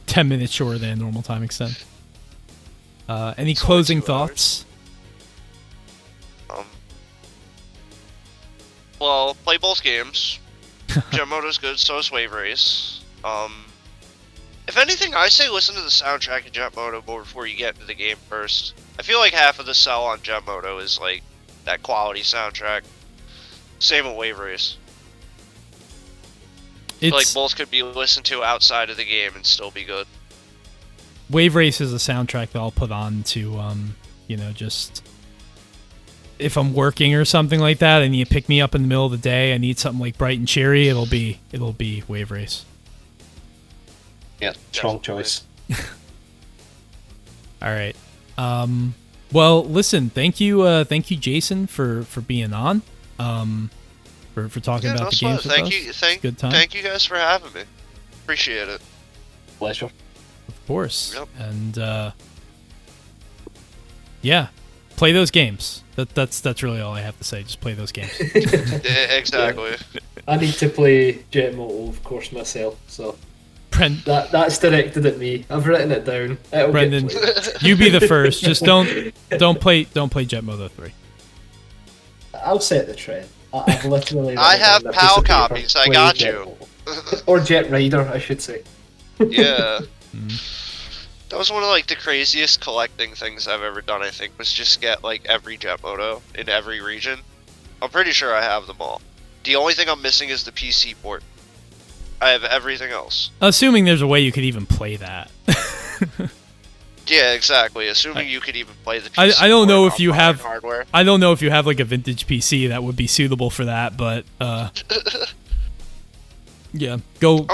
10 minutes shorter than normal time extend. Any It's only closing 2 thoughts? Well, play both games. Jet Moto's good, so is Wave Race. If anything, I say listen to the soundtrack of Jet Moto before you get into the game first. I feel like half of the sell on Jet Moto is like that quality soundtrack. Same with Wave Race. Like both could be listened to outside of the game and still be good. Wave Race is a soundtrack that I'll put on to, just if I'm working or something like that, and you pick me up in the middle of the day, I need something like bright and cheery. It'll be Wave Race. Yeah, strong choice. All right. Well, listen. Thank you, Jayson, for being on. For talking about the games with us. Good time. Thank you guys for having me. Appreciate it. Pleasure. Of course. Yep. And yeah, play those games. That's really all I have to say. Just play those games. Exactly. Yeah. I need to play Jet Moto, of course, myself. So that's directed at me. I've written it down. Brendan, you be the first. Just don't play Jet Moto 3. I'll set the trend. I've literally. I have PAL copies. I got you. Or Jet Rider, I should say. Yeah. That was one of like the craziest collecting things I've ever done. I think was just get like every Jet Moto in every region. I'm pretty sure I have them all. The only thing I'm missing is the PC port. I have everything else. Assuming there's a way you could even play that. Yeah, exactly. Assuming you could even play the PC I don't know port if you on have hardware. I don't know if you have like a vintage PC that would be suitable for that, but yeah, go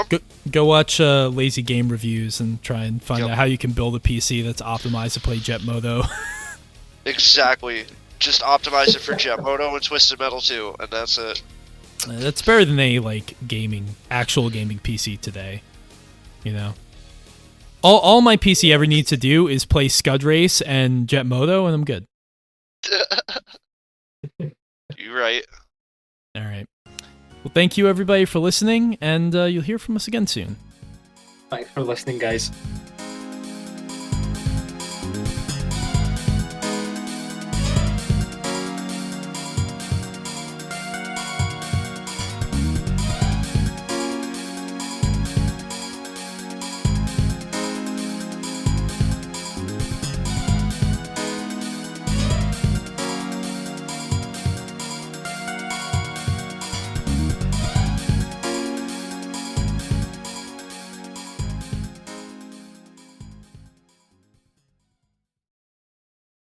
watch lazy game reviews and try and find out how you can build a PC that's optimized to play Jet Moto. Exactly. Just optimize it for Jet Moto and Twisted Metal 2, and that's it. That's better than a like actual gaming PC today. You know, all my PC ever needs to do is play Scud Race and Jet Moto, and I'm good. You're right. All right. Well, thank you everybody for listening, and you'll hear from us again soon. Thanks for listening, guys.